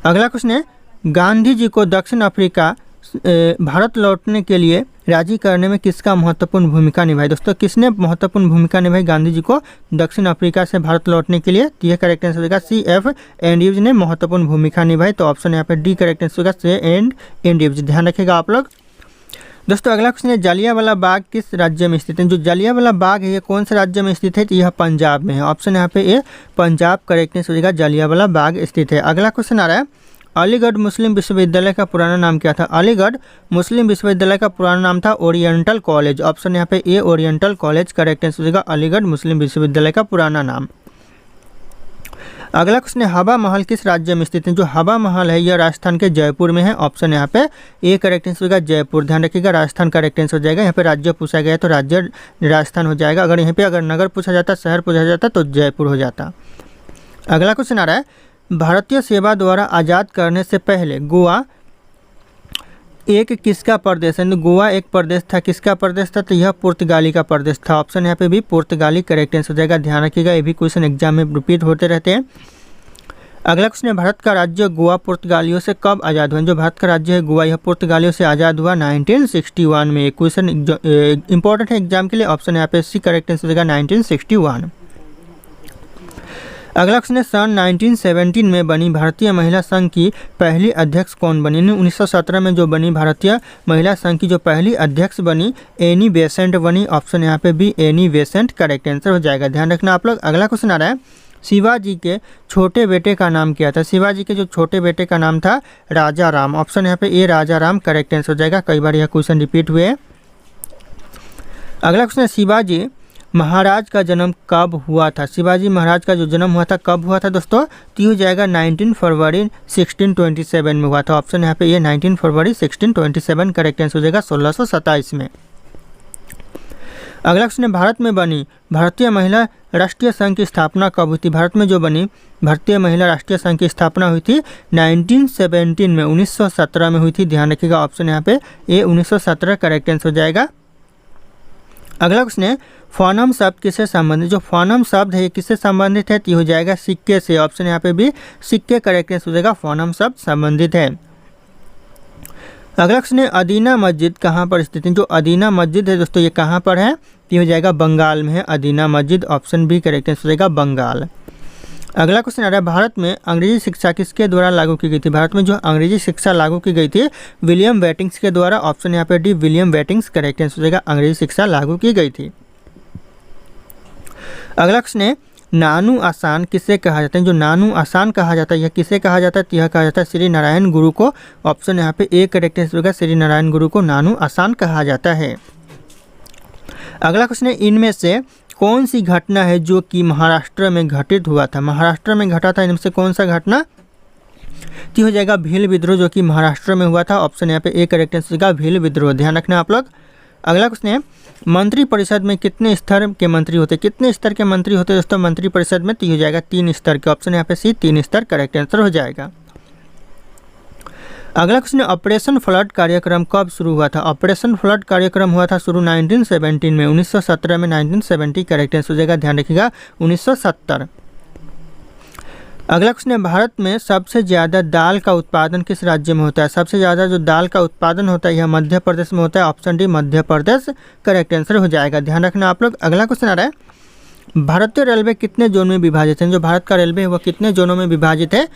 [SPEAKER 1] अगला क्वेश्चन है, गांधी जी को दक्षिण अफ्रीका भारत लौटने के लिए राजी करने में किसका महत्वपूर्ण भूमिका निभाई? दोस्तों किसने महत्वपूर्ण भूमिका निभाई गांधी जी को दक्षिण अफ्रीका से भारत लौटने के लिए? तो यह करेक्ट आंसर होगा सी एफ एंड्रयूज ने महत्वपूर्ण भूमिका निभाई। तो ऑप्शन यहाँ पे डी करेक्ट आंसर होगा, सी एंड्रयूज, ध्यान रखिएगा आप लोग। दोस्तों अगला क्वेश्चन है, जलियांवाला बाग किस राज्य में स्थित है? जो जलियांवाला बाग है ये कौन से राज्य में स्थित है? तो यह पंजाब में है। ऑप्शन यहाँ पे ए पंजाब करेक्ट आंसर हो जाएगा, जलियांवाला बाग स्थित है। अगला क्वेश्चन आ रहा है, अलीगढ़ मुस्लिम विश्वविद्यालय का पुराना नाम क्या था? अलीगढ़ मुस्लिम विश्वविद्यालय का पुराना नाम था ओरिएंटल कॉलेज। ऑप्शन यहाँ पे ए ओरिएंटल कॉलेज करेक्ट आंसर हो जाएगा, अलीगढ़ मुस्लिम विश्वविद्यालय का पुराना नाम। अगला क्वेश्चन है, हवा महल किस राज्य में स्थित है? जो हवा महल है यह राजस्थान के जयपुर में है। ऑप्शन यहाँ पे ए करेक्ट आंसर होगा, जयपुर, ध्यान रखिएगा, राजस्थान करेक्ट आंसर हो जाएगा। यहाँ पे राज्य पूछा गया तो राज्य राजस्थान हो जाएगा। अगर यहाँ पे अगर नगर पूछा जाता, शहर पूछा जाता तो जयपुर हो जाता। अगला क्वेश्चन आ रहा है, भारतीय सेवा द्वारा आज़ाद करने से पहले गोवा एक किसका प्रदेश है? गोवा एक प्रदेश था, किसका प्रदेश था? तो यह पुर्तगाली का प्रदेश था। ऑप्शन यहाँ पे भी पुर्तगाली करेक्ट आंसर हो जाएगा, ध्यान रखिएगा, ये भी क्वेश्चन एग्जाम में रिपीट होते रहते हैं। अगला क्वेश्चन है, भारत का राज्य गोवा पुर्तगालियों से कब आज़ाद हुआ? जो भारत का राज्य है गोवा यह पुर्तगालियों से आज़ाद हुआ 1961 में। क्वेश्चन इंपॉर्टेंट है एग्जाम के लिए, ऑप्शन यहाँ पे सी करेक्ट आंसर हो जाएगा 1961। अगला क्वेश्चन है, सन 1917 में बनी भारतीय महिला संघ की पहली अध्यक्ष कौन बनी? 1917 में जो बनी भारतीय महिला संघ की जो पहली अध्यक्ष बनी एनी बेसेंट बनी। ऑप्शन यहाँ पे भी एनी बेसेंट करेक्ट आंसर हो जाएगा, ध्यान रखना आप लोग। अगला क्वेश्चन आ रहा है, शिवाजी के छोटे बेटे का नाम क्या था? शिवाजी के जो छोटे बेटे का नाम था राजा राम। ऑप्शन यहाँ पे ए राजा राम करेक्ट आंसर हो जाएगा, कई बार यह क्वेश्चन रिपीट हुए। अगला क्वेश्चन है, शिवाजी महाराज का जन्म कब हुआ था? शिवाजी महाराज का जो जन्म हुआ था कब हुआ था दोस्तों? तो हो जाएगा 19 फरवरी 1627 में हुआ था। ऑप्शन यहाँ पे ये 19 फरवरी 1627 करेक्ट आंसर हो जाएगा, 1627 में। अगला क्वेश्चन है, भारत में बनी भारतीय महिला राष्ट्रीय संघ की स्थापना कब हुई थी? भारत में जो बनी भारतीय महिला राष्ट्रीय संघ की स्थापना हुई थी 1917 में, 1917 में हुई थी, ध्यान रखिएगा। ऑप्शन यहाँ पे ए 1917 करेक्ट आंसर हो जाएगा। अगला क्वेश्चन है, फोनम शब्द किससे संबंधित, जो फोनम शब्द है ये किससे संबंधित है, तो हो जाएगा सिक्के से। ऑप्शन यहाँ पे भी सिक्के करेक्ट आंसर हो जाएगा, फोनम शब्द संबंधित है। अगला क्वेश्चन है अदीना मस्जिद कहाँ पर स्थित है। जो अदीना मस्जिद है दोस्तों ये कहाँ पर है, तो हो जाएगा बंगाल में है अदीना मस्जिद। ऑप्शन बी करेक्ट आंसर हो जाएगा बंगाल। अगला क्वेश्चन आ रहा है भारत में अंग्रेजी शिक्षा किसके द्वारा लागू की गई थी। भारत में जो अंग्रेजी शिक्षा लागू की गई थी विलियम वेटिंग्स के द्वारा। ऑप्शन यहाँ पे डी विलियम वेटिंग्स करेक्ट आंसर हो जाएगा, अंग्रेजी शिक्षा लागू की गई थी। अगला क्वेश्चन है नानू आसान किसे कहा जाता है। जो नानू आसान कहा जाता है यह किसे कहा जाता है, यह कहा जाता है श्री नारायण गुरु को। ऑप्शन यहाँ पे ए करेक्ट आंसर होगा, श्री नारायण गुरु को नानू आसान कहा जाता है। अगला क्वेश्चन है इनमें से कौन सी घटना है जो कि महाराष्ट्र में घटित हुआ था। महाराष्ट्र में घटा था, इनमें से कौन सा घटना, तो हो जाएगा भील विद्रोह जो कि महाराष्ट्र में हुआ था। ऑप्शन यहाँ पे ए करेक्ट आंसर होगा भील विद्रोह, ध्यान रखना आप लोग। अगला क्वेश्चन है मंत्री परिषद में कितने स्तर के मंत्री होते हैं। कितने स्तर के मंत्री होते हैं दोस्तों मंत्री परिषद में, तो हो जाएगा 3 स्तर के। ऑप्शन यहाँ पे सी 3 स्तर करेक्ट आंसर हो जाएगा। अगला क्वेश्चन है ऑपरेशन फ्लड कार्यक्रम कब शुरू हुआ था। ऑपरेशन फ्लड कार्यक्रम हुआ था शुरू 1917 में, 1917 में 1970 करेक्ट आंसर हो जाएगा, ध्यान रखिएगा 1970। अगला क्वेश्चन है भारत में सबसे ज़्यादा दाल का उत्पादन किस राज्य में होता है। सबसे ज़्यादा जो दाल का उत्पादन होता है यह मध्य प्रदेश में होता है। Option D Madhya Pradesh correct answer हो जाएगा, ध्यान रखना आप लोग। अगला क्वेश्चन आ रहा है भारतीय रेलवे कितने जोन में विभाजित है। जो भारत का रेलवे है वह कितने जोनों में विभाजित है,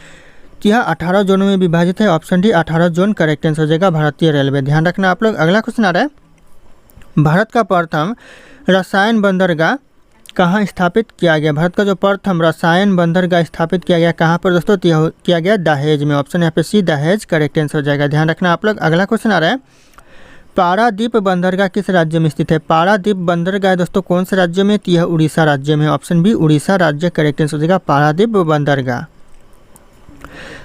[SPEAKER 1] तो यह 18 जोनों में विभाजित है। Option D 18 zone correct answer हो जाएगा भारतीय रेलवे, ध्यान रखना आप लोग। अगला क्वेश्चन आ रहा है भारत का प्रथम रसायन बंदरगाह कहाँ स्थापित किया गया। भारत का जो प्रथम रसायन बंदरगाह स्थापित किया गया कहाँ पर दोस्तों, किया गया दहेज में। ऑप्शन यहाँ पे सी दहेज करेक्ट आंसर हो जाएगा, ध्यान रखना आप लोग। अगला क्वेश्चन आ रहा है पारादीप बंदरगाह किस राज्य में स्थित है। पारादीप बंदरगाह दोस्तों कौन से राज्य में, तो यह उड़ीसा राज्य में। ऑप्शन बी उड़ीसा राज्य करेक्ट आंसर हो जाएगा पारादीप बंदरगाह।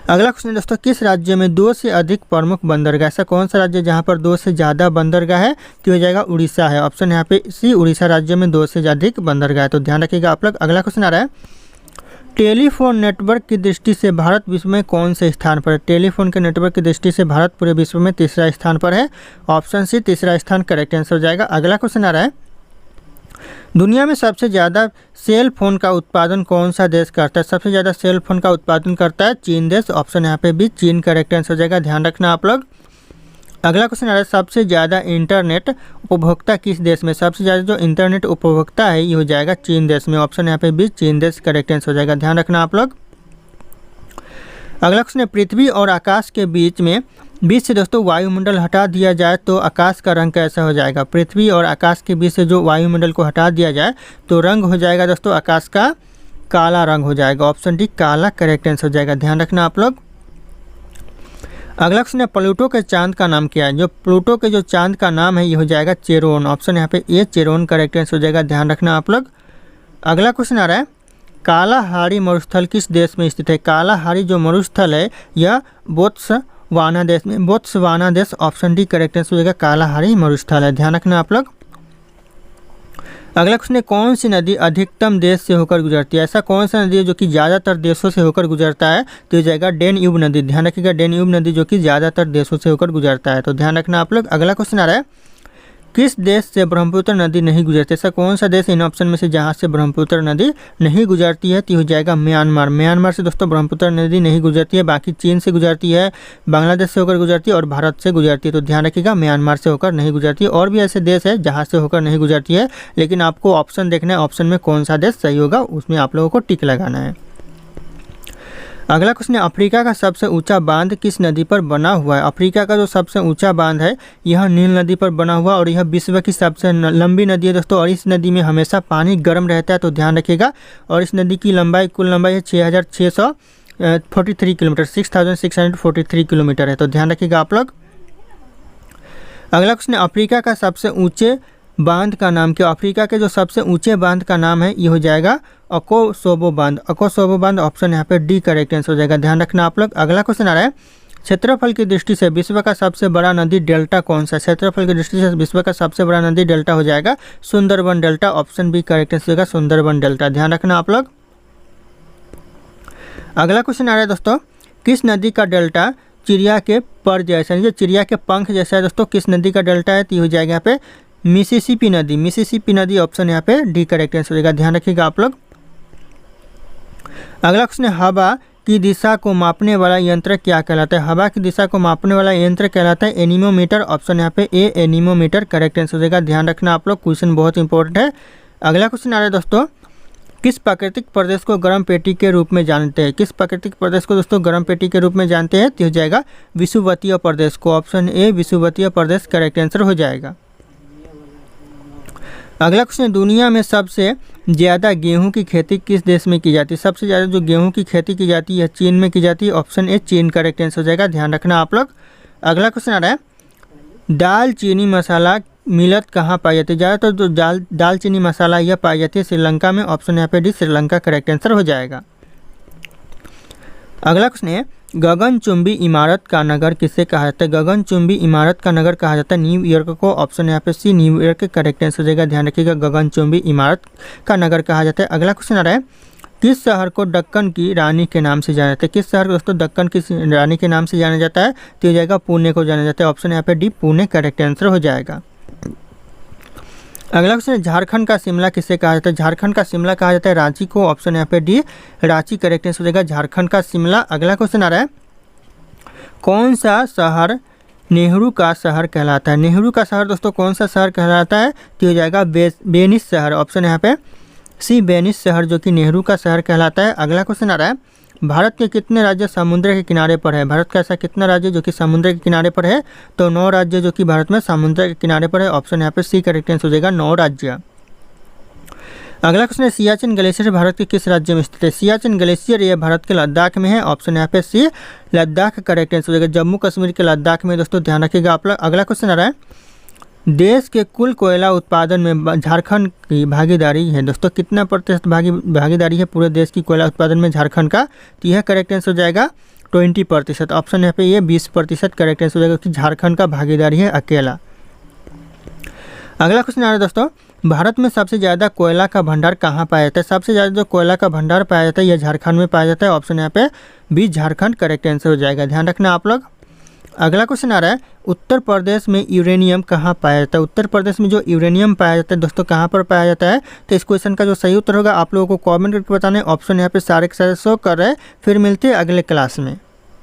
[SPEAKER 1] अगला क्वेश्चन दोस्तों किस राज्य में 2 से अधिक प्रमुख बंदरगाह। ऐसा कौन सा राज्य जहां पर 2 से ज़्यादा बंदरगाह है, तो हो जाएगा उड़ीसा है। ऑप्शन यहाँ पे सी उड़ीसा राज्य में 2 से अधिक बंदरगाह है, तो ध्यान रखिएगा आप लोग। अगला क्वेश्चन आ रहा है टेलीफोन नेटवर्क की दृष्टि से भारत विश्व में कौन से स्थान पर है। टेलीफोन के नेटवर्क की दृष्टि से भारत पूरे विश्व में तीसरा स्थान पर है। ऑप्शन सी तीसरा स्थान करेक्ट आंसर हो जाएगा। अगला क्वेश्चन आ रहा है दुनिया में सबसे ज़्यादा सेल फोन का उत्पादन कौन सा देश करता है। सबसे ज़्यादा सेल फोन का उत्पादन करता है चीन देश। ऑप्शन यहाँ पे भी चीन करेक्ट आंसर हो जाएगा, ध्यान रखना आप लोग। अगला क्वेश्चन आ रहा है सबसे ज़्यादा इंटरनेट उपभोक्ता किस देश में। सबसे ज़्यादा जो इंटरनेट उपभोक्ता है ये हो जाएगा चीन देश में। ऑप्शन यहाँ पे भी चीन देश करेक्ट आंसर हो जाएगा, ध्यान रखना आप लोग। अगला क्वेश्चन है पृथ्वी और आकाश के बीच से दोस्तों वायुमंडल हटा दिया जाए तो आकाश का रंग कैसा हो जाएगा। पृथ्वी और आकाश के बीच से जो वायुमंडल को हटा दिया जाए तो रंग हो जाएगा दोस्तों आकाश का काला रंग हो जाएगा। ऑप्शन डी काला करेक्ट आंसर हो जाएगा, ध्यान रखना आप लोग। अगला क्वेश्चन है प्लूटो के चांद का नाम क्या है। जो प्लूटो के जो चांद का नाम है ये हो जाएगा चेरोन। ऑप्शन यहाँ पे ए चेरोन करेक्ट आंसर हो जाएगा, ध्यान रखना आप लोग। अगला क्वेश्चन आ रहा है कालाहारी मरुस्थल किस देश में स्थित है। कालाहारी जो मरुस्थल है यह बोत्सवाना देश में, बोत्सवाना देश। ऑप्शन डी करेक्ट आंसर हो जाएगा कालाहारी मरुस्थल है, ध्यान रखना आप लोग। अगला क्वेश्चन है कौन सी नदी अधिकतम देश से होकर गुजरती है। ऐसा कौन सा नदी है जो कि ज़्यादातर देशों से होकर गुजरता है, तो हो जाएगा डेन्यूब नदी। ध्यान रखिएगा डेन्यूब नदी जो कि ज़्यादातर देशों से होकर गुजरता है, तो ध्यान रखना आप लोग। अगला क्वेश्चन आ रहा है किस देश से ब्रह्मपुत्र नदी नहीं गुजरती। ऐसा कौन सा देश इन ऑप्शन में से जहाँ से ब्रह्मपुत्र नदी नहीं गुजरती है, तो हो जाएगा म्यांमार। म्यांमार से दोस्तों ब्रह्मपुत्र नदी नहीं गुजरती है, बाकी चीन से गुजरती है, बांग्लादेश से होकर गुजरती है और भारत से गुजरती है, तो ध्यान रखिएगा म्यांमार से होकर नहीं गुजरती है। और भी ऐसे देश है जहाँ से होकर नहीं गुजरती है, लेकिन आपको ऑप्शन देखना है, ऑप्शन में कौन सा देश सही होगा उसमें आप लोगों को टिक लगाना है। अगला क्वेश्चन है अफ्रीका का सबसे ऊंचा बांध किस नदी पर बना हुआ है। अफ्रीका का जो सबसे ऊंचा बांध है यह नील नदी पर बना हुआ और यह विश्व की सबसे लंबी नदी है दोस्तों, और इस नदी में हमेशा पानी गर्म रहता है, तो ध्यान रखिएगा। और इस नदी की लंबाई कुल लंबाई है 6643 किलोमीटर, 6643 किलोमीटर है, तो ध्यान रखिएगा आप लोग। अगला क्वेश्चन है अफ्रीका का सबसे ऊँचे बांध का नाम क्या। अफ्रीका के जो सबसे ऊंचे बांध का नाम है ये हो जाएगा अकोसोबो बांध। अकोसोबो बांध ऑप्शन यहाँ पे डी करेक्ट आंसर हो जाएगा, ध्यान रखना आप लोग। अगला क्वेश्चन आ रहा है क्षेत्रफल की दृष्टि से विश्व का सबसे बड़ा नदी डेल्टा कौन सा है। क्षेत्रफल की दृष्टि से विश्व का सबसे बड़ा नदी डेल्टा हो जाएगा Sundarban delta. Option B correct answer होगा सुंदरबन डेल्टा, ध्यान रखना आप लोग। अगला क्वेश्चन आ रहा है दोस्तों किस नदी का डेल्टा चिड़िया के पर जैसा, जो चिड़िया के पंख जैसा है दोस्तों, किस नदी का डेल्टा है, तो हो जाएगा यहाँ पे मिसिसिपी नदी, मिसिसिपी नदी ऑप्शन यहाँ पे डी करेक्ट आंसर हो जाएगा, ध्यान रखिएगा आप लोग। अगला क्वेश्चन है हवा की दिशा को मापने वाला यंत्र क्या कहलाता है? हवा की दिशा को मापने वाला यंत्र कहलाता है एनीमोमीटर, ऑप्शन यहाँ पे ए एनीमोमीटर करेक्ट आंसर हो जाएगा, ध्यान रखना आप लोग, क्वेश्चन बहुत इंपॉर्टेंट है। अगला क्वेश्चन आ रहा है दोस्तों, किस प्राकृतिक प्रदेश को गर्म पेटी के रूप में जानते हैं? किस प्राकृतिक प्रदेश को दोस्तों गर्म पेटी के रूप में जानते हैं? तो हो जाएगा विषुवतीय प्रदेश को, ऑप्शन ए विषुवतीय प्रदेश करेक्ट आंसर हो जाएगा। अगला क्वेश्चन, दुनिया में सबसे ज़्यादा गेहूं की खेती किस देश में की जाती है? सबसे ज़्यादा जो गेहूं की खेती की जाती है चीन में की जाती है, ऑप्शन ए चीन करेक्ट आंसर हो जाएगा, ध्यान रखना आप लोग। अगला क्वेश्चन आ रहा है, दाल चीनी मसाला मिलत कहाँ पाई जाती है? ज़्यादातर जो दाल चीनी मसाला यह पाई जाती है श्रीलंका में, ऑप्शन यहाँ पे डी श्रीलंका करेक्ट आंसर हो जाएगा। अगला क्वेश्चन है, गगनचुंबी इमारत का नगर किसे कहा जाता है? गगनचुंबी इमारत का नगर कहा जाता है न्यूयॉर्क को, ऑप्शन यहाँ पे सी न्यूयॉर्क करेक्ट आंसर हो जाएगा, ध्यान रखिएगा, गगनचुंबी इमारत का नगर कहा जाता है। अगला क्वेश्चन आ रहा है, किस शहर को दक्कन की रानी के नाम से जाना जाता है? किस शहर को दोस्तों दक्कन की रानी के नाम से जाना जाता है? तो हो जाएगा पुणे को जाना जाता है, ऑप्शन यहाँ पे डी पुणे करेक्ट आंसर हो जाएगा। अगला क्वेश्चन है, झारखंड का शिमला किसे कहा जाता है? झारखंड का शिमला कहा जाता है रांची को, ऑप्शन यहाँ पे डी रांची करेक्ट आंसर हो जाएगा, झारखंड का शिमला। अगला क्वेश्चन आ रहा है, कौन सा शहर नेहरू का शहर कहलाता है? नेहरू का शहर दोस्तों कौन सा शहर कहलाता है? तो हो जाएगा वेनिस शहर, ऑप्शन यहाँ पे सी वेनिस शहर जो कि नेहरू का शहर कहलाता है। अगला क्वेश्चन आ रहा है, भारत के कितने राज्य समुद्र के किनारे पर है? भारत का ऐसा कितना राज्य जो कि समुद्र के किनारे पर है? तो 9 राज्य जो कि भारत में समुद्र के किनारे पर है, ऑप्शन यहाँ पे सी करेक्ट आंसर हो जाएगा, 9 राज्य। अगला क्वेश्चन है, सियाचिन ग्लेशियर भारत के किस राज्य में स्थित है? सियाचिन ग्लेशियर ये भारत के लद्दाख में है, ऑप्शन यहाँ पे सी लद्दाख करेक्ट आंसर हो जाएगा, जम्मू कश्मीर के लद्दाख में दोस्तों, ध्यान रखिएगा आप लोग। अगला क्वेश्चन आ रहा है, देश के कुल कोयला उत्पादन में झारखंड की भागीदारी है दोस्तों, कितना प्रतिशत भागीदारी है पूरे देश की कोयला उत्पादन में झारखंड का? तो यह करेक्ट आंसर हो जाएगा 20%, ऑप्शन यहाँ पे ये 20% करेक्ट आंसर हो जाएगा, क्योंकि झारखंड का भागीदारी है अकेला। अगला क्वेश्चन आ रहा है दोस्तों, भारत में सबसे ज़्यादा कोयला का भंडार कहाँ पाया जाता है? सबसे ज़्यादा जो कोयला का भंडार पाया जाता है यह झारखंड में पाया जाता है, ऑप्शन यहाँ पे बी झारखंड करेक्ट आंसर हो जाएगा, ध्यान रखना आप लोग। अगला क्वेश्चन आ रहा है, उत्तर प्रदेश में यूरेनियम कहाँ पाया जाता है? उत्तर प्रदेश में जो यूरेनियम पाया जाता है दोस्तों कहाँ पर पाया जाता है? तो इस क्वेश्चन का जो सही उत्तर होगा आप लोगों को कमेंट करके बताना है, ऑप्शन यहाँ पे सारे के सारे शो कर रहे हैं। फिर मिलते हैं अगले क्लास में।